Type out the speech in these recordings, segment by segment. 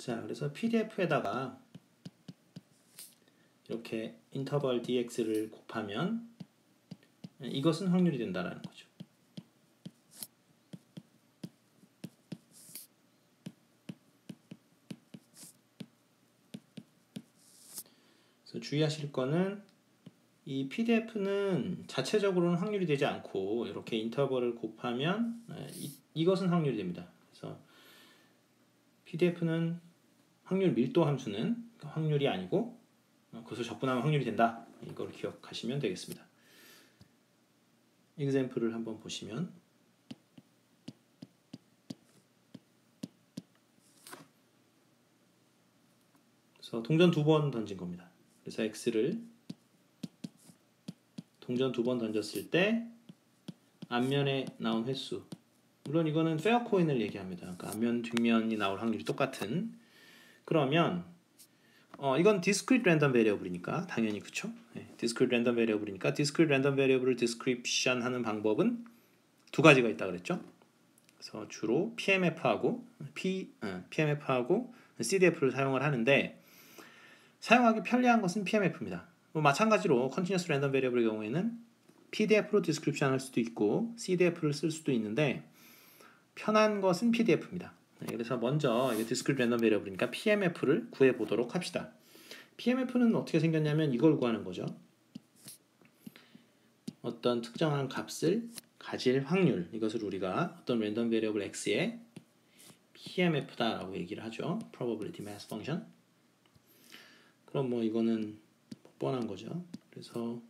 자, 그래서 PDF에다가 이렇게 인터벌 dx를 곱하면 이것은 확률이 된다라는 거죠. 그래서 주의하실 거는 이 PDF는 자체적으로는 확률이 되지 않고 이렇게 인터벌을 곱하면 이것은 확률이 됩니다. 그래서 PDF는 확률 밀도 함수는 확률이 아니고 그것을 적분하면 확률이 된다. 이걸 기억하시면 되겠습니다. example을 한번 보시면 그래서 동전 2번 던진 겁니다. 그래서 x를 동전 2번 던졌을 때 앞면에 나온 횟수, 물론 이거는 페어 코인을 얘기합니다. 그러니까 앞면 뒷면이 나올 확률이 똑같은, 그러면 이건 discrete random variable이니까 당연히 그쵸? 네, discrete random variable이니까 discrete random variable을 description 하는 방법은 두 가지가 있다 그랬죠? 그래서 주로 PMF하고 CDF를 사용을 하는데 사용하기 편리한 것은 PMF입니다. 마찬가지로 continuous random variable의 경우에는 PDF로 description 할 수도 있고 CDF를 쓸 수도 있는데 편한 것은 PDF입니다. 그래서 먼저 이게 discrete random variable이니까 PMF를 구해 보도록 합시다. PMF는 어떻게 생겼냐면 이걸 구하는 거죠. 어떤 특정한 값을 가질 확률, 이것을 우리가 어떤 random variable x의 PMF다라고 얘기를 하죠. probability mass function. 그럼 뭐 이거는 뻔한 거죠. 그래서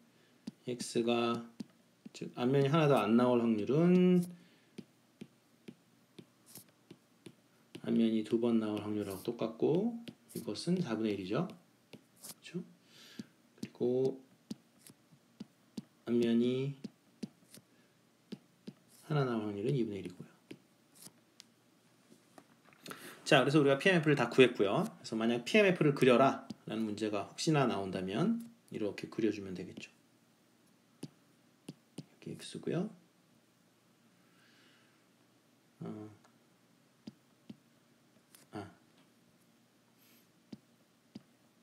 x가 즉 앞면이 하나도 안 나올 확률은 앞면이 2번 나올 확률하고 똑같고 이것은 4분의 1이죠. 그렇죠? 그리고 앞면이 하나 나올 확률은 2분의 1이고요. 자, 그래서 우리가 PMF를 다 구했고요. 그래서 만약 PMF를 그려라 라는 문제가 혹시나 나온다면 이렇게 그려주면 되겠죠. 이렇게 x고요.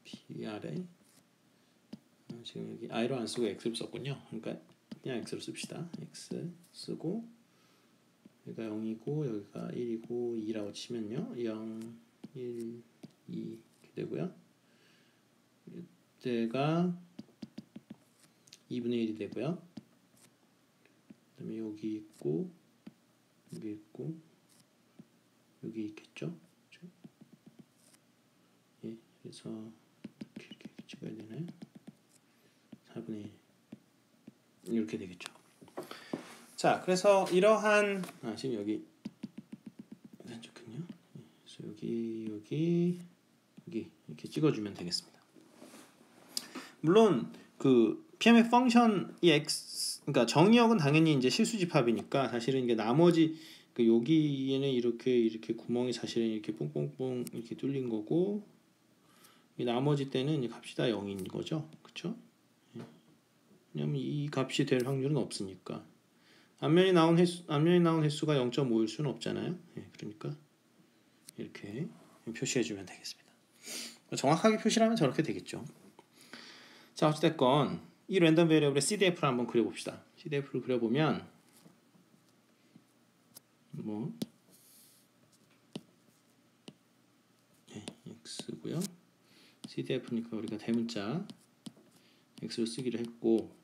PR에 지금 여기 i로 안 쓰고 x를 썼군요. 그러니까 그냥 x를 씁시다. x 쓰고 여기가 0이고 여기가 1이고 2라고 치면요. 0, 1, 2 이렇게 되고요. 이때가 2분의 1이 되고요. 그 다음에 여기 있고 여기 있고 여기 있겠죠. 그렇죠? 예, 그래서 이렇게 찍어야 되나요? 4분의 1 이렇게 되겠죠. 자, 그래서 이러한 지금 여기 좋군요. 그래서 여기 이렇게 찍어주면 되겠습니다. 물론 그 PMF 펑션 이 x, 그러니까 정의역은 당연히 이제 실수집합이니까 사실은 이게 나머지 그 여기에는 이렇게 구멍이 사실은 이렇게 뽕뽕뽕 이렇게 뚫린 거고 이 나머지 때는 값이 다 0인 거죠, 그렇죠? 왜냐면 이 값이 될 확률은 없으니까. 앞면이 나온 횟수가 0.5일 수는 없잖아요. 그러니까 이렇게 표시해주면 되겠습니다. 정확하게 표시를 하면 저렇게 되겠죠. 자, 어찌됐건 이 랜덤 베리어블의 CDF를 한번 그려봅시다. CDF를 그려보면 뭐 x고요. CDF니까 우리가 대문자 x를 쓰기로 했고,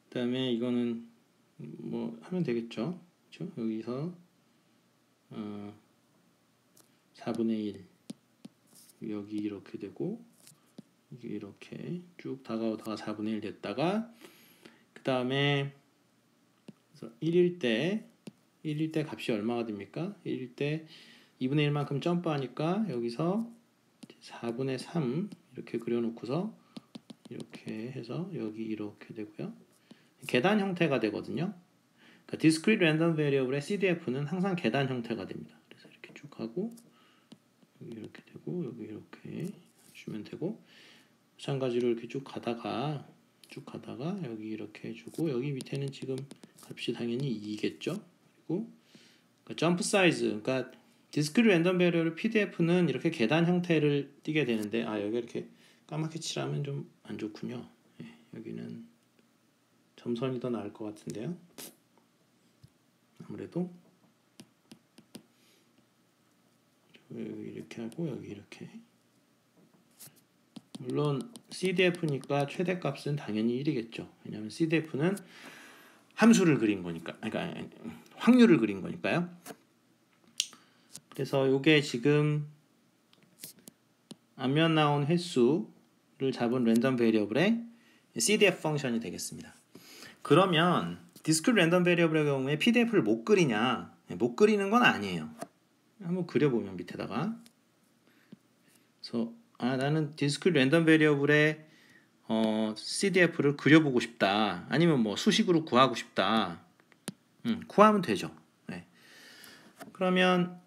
그 다음에 이거는 뭐 하면 되겠죠. 그렇죠? 여기서 4분의 1 여기 이렇게 되고 이게 이렇게 쭉 다가오다가 4분의 1 됐다가 그 다음에 1일 때 값이 얼마가 됩니까? 1일 때 2분의 1만큼 점프하니까 여기서 4분의 3 이렇게 그려놓고서 이렇게 해서 여기 이렇게 되고요. 계단 형태가 되거든요. 그러니까 discrete random variable의 CDF는 항상 계단 형태가 됩니다. 그래서 이렇게 쭉 하고 여기 이렇게 되고 여기 이렇게 주면 되고, 마찬가지로 이렇게 쭉 가다가 여기 이렇게 해주고 여기 밑에는 지금 값이 당연히 2겠죠. 그리고 점프 사이즈, 그러니까 디스크릿 랜덤 베리어블 PDF는 이렇게 계단 형태를 띄게 되는데 여기 이렇게 까맣게 칠하면 좀 안 좋군요. 여기는 점선이 더 나을 것 같은데요. 아무래도 여기 이렇게 하고 여기 이렇게. 물론 CDF니까 최대값은 당연히 1이겠죠. 왜냐하면 CDF는 함수를 그린 거니까, 그러니까 확률을 그린 거니까요. 그래서 이게 지금 앞면 나온 횟수를 잡은 랜덤 베리어블의 CDF 펑션이 되겠습니다. 그러면 디스크릿 랜덤 베리어블의 경우에 PDF를 못 그리냐? 못 그리는 건 아니에요. 한번 그려보면 밑에다가 그래서 나는 디스크릿 랜덤 베리어블의 CDF를 그려보고 싶다. 아니면 뭐 수식으로 구하고 싶다. 구하면 되죠. 네. 그러면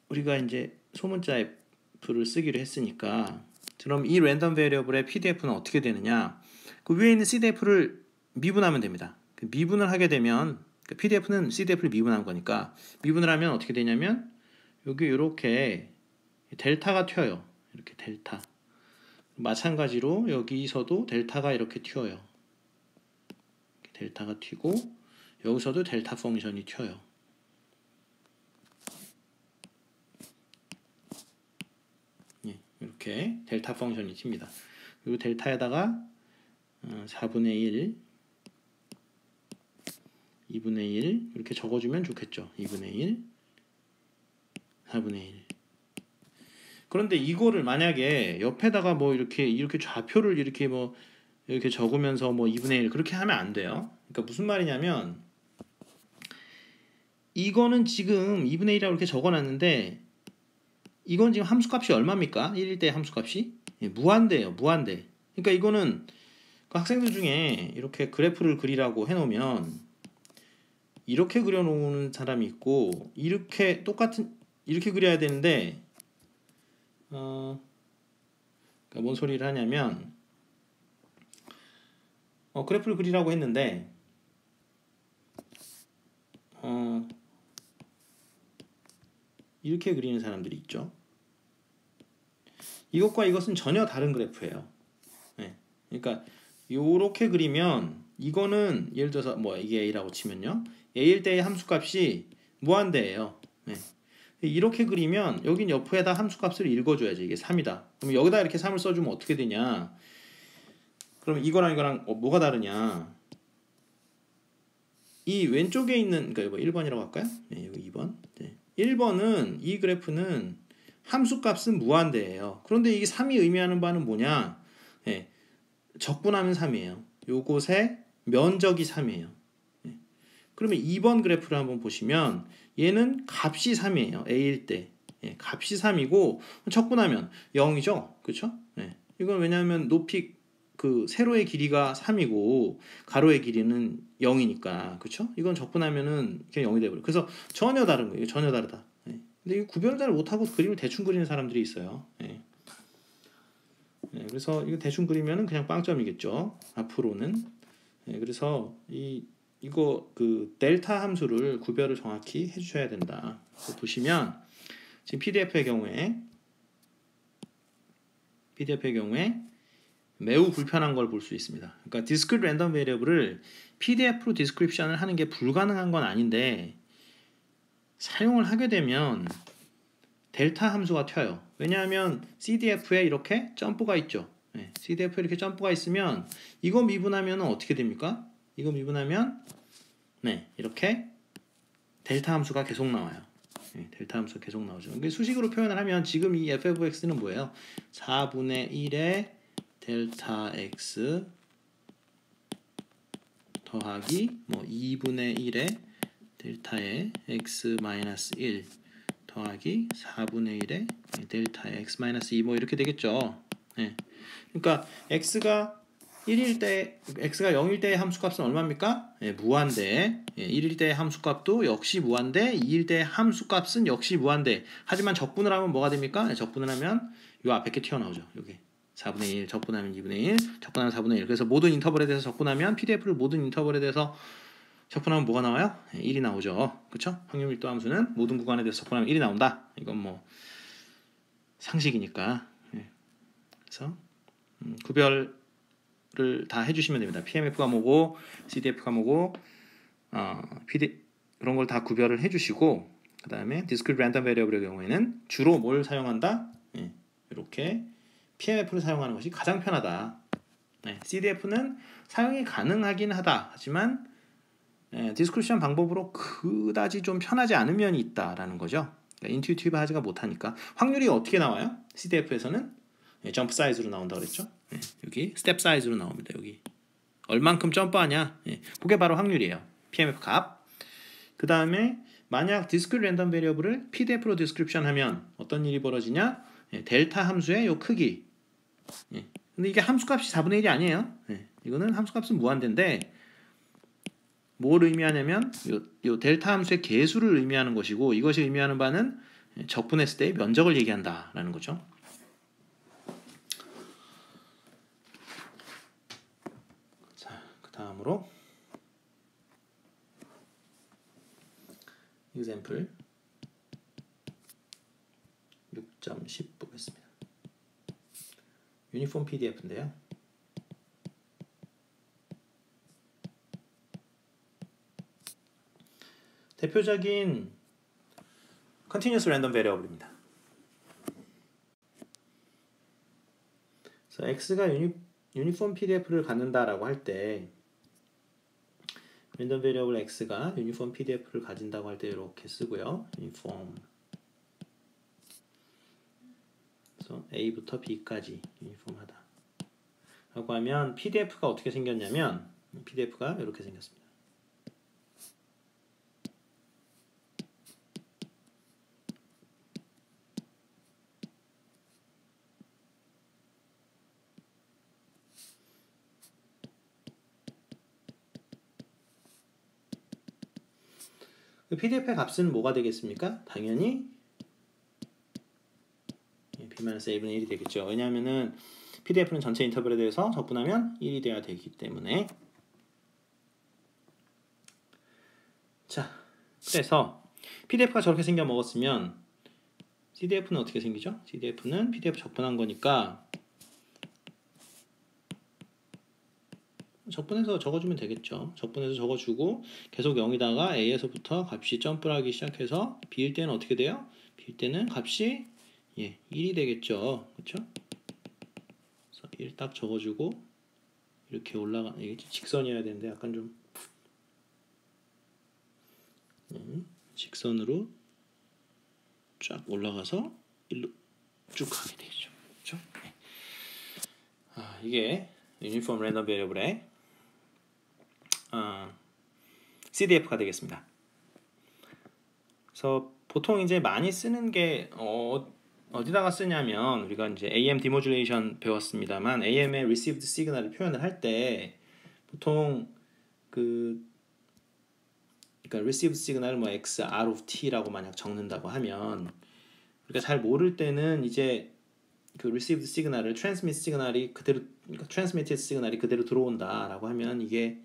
우리가 이제 소문자 F를 쓰기로 했으니까 그럼 이 랜덤 베리어블의 PDF는 어떻게 되느냐? 그 위에 있는 CDF를 미분하면 됩니다. 그 미분을 하게 되면 그 PDF는 CDF를 미분한 거니까 미분을 하면 어떻게 되냐면 여기 이렇게 델타가 튀어요. 이렇게 델타. 마찬가지로 여기서도 델타가 이렇게 튀어요. 델타가 튀고 여기서도 델타 펑션이 튀어요. 이렇게 델타 펑션이 튑니다. 그리고 델타에다가 4분의 1, 2분의 1 이렇게 적어주면 좋겠죠. 2분의 1, 4분의 1. 그런데 이거를 만약에 옆에다가 뭐 이렇게 좌표를 이렇게 뭐 이렇게 적으면서 뭐 2분의 1 그렇게 하면 안 돼요. 그러니까 무슨 말이냐면 이거는 지금 2분의 1이라고 이렇게 적어놨는데 이건 지금 함수값이 얼마입니까? 1일 때 함수값이 무한대예요. 무한대. 그러니까 이거는 그 학생들 중에 이렇게 그래프를 그리라고 해놓으면 이렇게 그려놓는 사람이 있고 이렇게 똑같은 이렇게 그려야 되는데 그러니까 뭔 소리를 하냐면 그래프를 그리라고 했는데 이렇게 그리는 사람들이 있죠. 이것과 이것은 전혀 다른 그래프예요. 네. 그러니까 요렇게 그리면 이거는 예를 들어서 뭐 이게 A라고 치면요. A일 때의 함수값이 무한대예요. 네. 이렇게 그리면 여긴 옆에다 함수값을 읽어줘야지. 이게 3이다. 그럼 여기다 이렇게 3을 써주면 어떻게 되냐? 그럼 이거랑 이거랑 뭐가 다르냐? 이 왼쪽에 있는 그러니까 이거 1번이라고 할까요? 네, 여기 2번. 네. 1번은 이 그래프는 함수값은 무한대예요. 그런데 이게 3이 의미하는 바는 뭐냐? 네, 적분하면 3이에요. 요곳에 면적이 3이에요. 네. 그러면 2번 그래프를 한번 보시면 얘는 값이 3이에요. A일 때. 네, 값이 3이고 적분하면 0이죠. 그렇죠? 네. 이건 왜냐하면 높이 그 세로의 길이가 3이고 가로의 길이는 0이니까 그렇죠? 이건 적분하면은 그냥 0이 되버려. 그래서 전혀 다른 거예요. 전혀 다르다. 네. 근데 이 구별을 잘 못하고 그림을 대충 그리는 사람들이 있어요. 네. 네, 그래서 이거 대충 그리면은 그냥 빵점이겠죠. 앞으로는. 네, 그래서 이거 그 델타 함수를 구별을 정확히 해주셔야 된다. 보시면 지금 PDF의 경우에 매우 불편한 걸 볼 수 있습니다. 그러니까 디스크릿 랜덤 베리어블을 PDF로 디스크립션을 하는 게 불가능한 건 아닌데 사용을 하게 되면 델타 함수가 튀어요. 왜냐하면 CDF에 이렇게 점프가 있죠. 네, CDF에 이렇게 점프가 있으면 이거 미분하면 어떻게 됩니까? 이거 미분하면 네, 이렇게 델타 함수가 계속 나와요. 네, 델타 함수가 계속 나오죠. 이게 수식으로 표현을 하면 지금 이 f(x)는 뭐예요? 4분의 1의 델타 x 더하기 뭐 2분의 1의 델타의 x 마이너스 1 더하기 4분의 1의 델타의 x 마이너스 2 뭐 이렇게 되겠죠. 네. 그러니까 x가 1일 때 x가 0일 때의 함수값은 얼마입니까? 네, 무한대. 1일 때의 함수값도 역시 무한대. 2일 때의 함수값은 역시 무한대. 하지만 적분을 하면 뭐가 됩니까? 네, 적분을 하면 요 앞에 게 튀어나오죠. 여기 4분의 1 적분하면 2분의 1 적분하면 4분의 1. 그래서 모든 인터벌에 대해서 적분하면 PDF를 모든 인터벌에 대해서 적분하면 뭐가 나와요? 1이 나오죠. 그렇죠? 확률 밀도 함수는 모든 구간에 대해서 적분하면 1이 나온다. 이건 뭐 상식이니까. 그래서 구별을 다 해주시면 됩니다. PMF가 뭐고 CDF가 뭐고 그런 걸 다 구별을 해주시고, 그 다음에 Discrete Random Variable의 경우에는 주로 뭘 사용한다? 이렇게 PMF를 사용하는 것이 가장 편하다. CDF는 사용이 가능하긴 하다. 하지만 디스크리션 방법으로 그다지 좀 편하지 않은 면이 있다라는 거죠. 그러니까 인투이티브 하지가 못하니까. 확률이 어떻게 나와요? CDF에서는 점프 사이즈로 나온다 그랬죠. 여기 스텝 사이즈로 나옵니다. 여기 얼만큼 점프하냐, 그게 바로 확률이에요. PMF 값. 그 다음에 만약 디스크리트 랜덤 베리어블을 PDF로 디스크립션 하면 어떤 일이 벌어지냐? 델타 함수의 요 크기. 근데 이게 함수값이 4분의 1이 아니에요. 이거는 함수값은 무한대인데 뭘 의미하냐면 요 델타 함수의 개수를 의미하는 것이고, 이것이 의미하는 바는 적분했을 때의 면적을 얘기한다라는 거죠. 자, 그 다음으로 example 6.10 보겠습니다. 유니폼 PDF인데요. 대표적인 Continuous Random Variable입니다. 그래서 X가 유니폼 PDF를 갖는다라고 할 때, 랜덤 베리어블 X가 유니폼 PDF를 가진다고 할 때 이렇게 쓰고요. 유니폼. 그래서 A부터 B까지 유니폼하다 라고 하면 PDF가 어떻게 생겼냐면, PDF가 이렇게 생겼습니다. PDF의 값은 뭐가 되겠습니까? 당연히 B-A분의 1이 되겠죠. 왜냐하면은 PDF는 전체 인터벌에 대해서 적분하면 1이 돼야 되기 때문에. 자, 그래서 PDF가 저렇게 생겨 먹었으면 CDF는 어떻게 생기죠? CDF는 PDF 적분한 거니까 적분해서 적어주면 되겠죠. 적분해서 적어주고 계속 0이다가 A에서부터 값이 점프를 하기 시작해서 B일 때는 어떻게 돼요? B일 때는 값이 1이 되겠죠. 그렇죠? 그래서 1 딱 적어주고 이렇게 올라가. 이게 직선이어야 되는데 약간 좀 직선으로 쫙 올라가서 1로 쭉 가게 되죠. 그렇죠? 이게 유니폼 랜덤 베리어블의 CDF가 되겠습니다. 그래서 보통 이제 많이 쓰는 게 어디다가 쓰냐면, 우리가 이제 AM 디모듈레이션 배웠습니다만, AM의 received signal을 표현을 할 때 보통 그러니까 received signal을 뭐 XR of T라고 만약 적는다고 하면, 우리가 잘 모를 때는 이제 그 received signal을 transmit signal이 그대로, 그러니까 transmitted signal이 그대로 들어온다라고 하면, 이게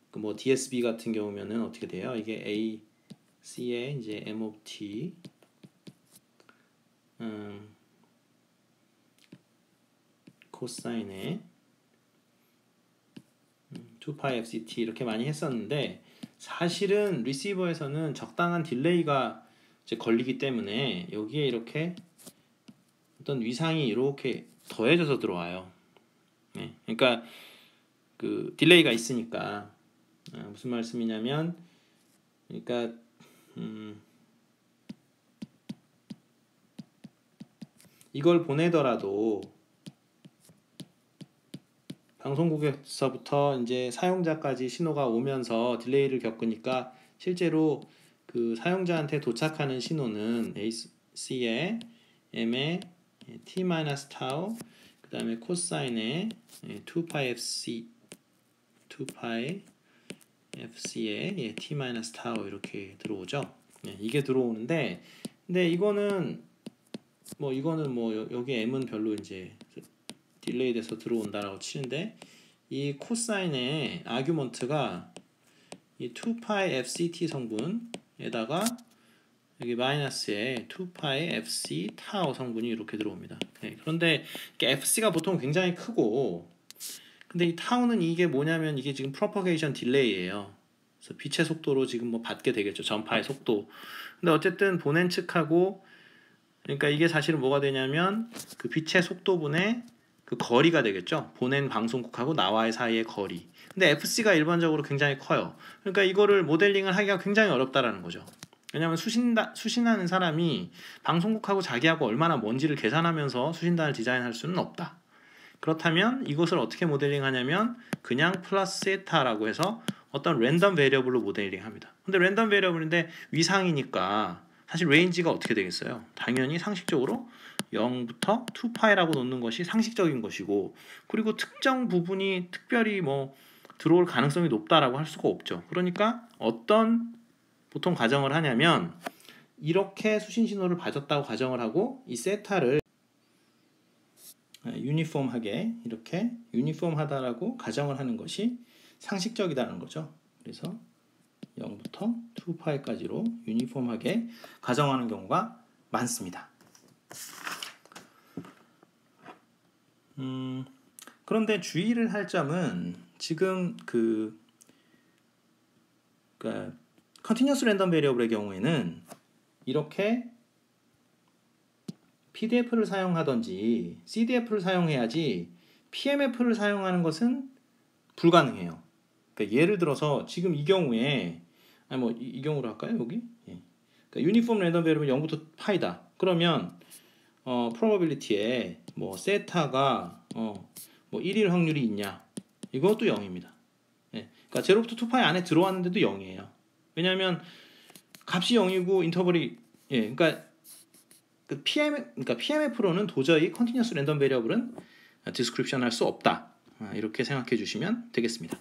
그 뭐 DSB 같은 경우면은 어떻게 돼요? 이게 AC에 이제 M of T 코사인에 2파이 FCT 이렇게 많이 했었는데, 사실은 리시버에서는 적당한 딜레이가 이제 걸리기 때문에 여기에 이렇게 어떤 위상이 이렇게 더해져서 들어와요. 그러니까 그 딜레이가 있으니까. 무슨 말씀이냐면, 그러니까 이걸 보내더라도 방송국에서부터 이제 사용자까지 신호가 오면서 딜레이를 겪으니까 실제로 그 사용자한테 도착하는 신호는 AC의 M의 T-타우, 그 다음에 코사인의 2파이 FC의 T-타우 이렇게 들어오죠. 이게 들어오는데, 근데 이거는 뭐 여기 M은 별로 이제 딜레이 돼서 들어온다라고 치는데, 이 코사인의 아규먼트가 이 2파이 fct 성분에다가 여기 마이너스에 2파이 fc 타우 성분이 이렇게 들어옵니다. 네, 그런데 fc가 보통 굉장히 크고, 근데 이 타우는 이게 뭐냐면 이게 지금 프로퍼게이션 딜레이예요. 그래서 빛의 속도로 지금 뭐 받게 되겠죠. 전파의 속도. 근데 어쨌든 보낸 측하고, 그러니까 이게 사실은 뭐가 되냐면 그 빛의 속도분의 그 거리가 되겠죠. 보낸 방송국하고 나와의 사이의 거리. 근데 fc가 일반적으로 굉장히 커요. 그러니까 이거를 모델링을 하기가 굉장히 어렵다라는 거죠. 왜냐하면 수신하는 사람이 방송국하고 자기하고 얼마나 먼지를 계산하면서 수신단을 디자인할 수는 없다. 그렇다면 이것을 어떻게 모델링 하냐면 그냥 플러스 세타라고 해서 어떤 랜덤 베리어블로 모델링 합니다. 근데 랜덤 베리어블인데 위상이니까 사실 레인지가 어떻게 되겠어요? 당연히 상식적으로 0부터 2파이라고 놓는 것이 상식적인 것이고, 그리고 특정 부분이 특별히 뭐 들어올 가능성이 높다라고 할 수가 없죠. 그러니까 어떤 보통 가정을 하냐면 이렇게 수신 신호를 받았다고 가정을 하고 이 세타를 유니폼하게 이렇게 유니폼하다라고 가정을 하는 것이 상식적이다는 거죠. 그래서 0부터 2파이까지로 유니폼하게 가정하는 경우가 많습니다. 그런데 주의를 할 점은 지금 그러니까 컨티뉴어스 랜덤 베리어블의 경우에는 이렇게 PDF를 사용하든지 CDF를 사용해야지 PMF를 사용하는 것은 불가능해요. 그러니까 예를 들어서 지금 이 경우에 이 경우로 할까요? 여기? 예. 그러니까 유니폼 랜덤 베리어블 0부터 파이다. 그러면 probability에 뭐 세타가 뭐 1일 확률이 있냐? 이것도 0입니다. 예. 그러니까 0부터 2파이 안에 들어왔는데도 0이에요. 왜냐하면 값이 0이고 인터벌이 그러니까 PMF로는 도저히 컨티뉴어스 랜덤 베리어블은 디스크립션 할 수 없다. 이렇게 생각해 주시면 되겠습니다.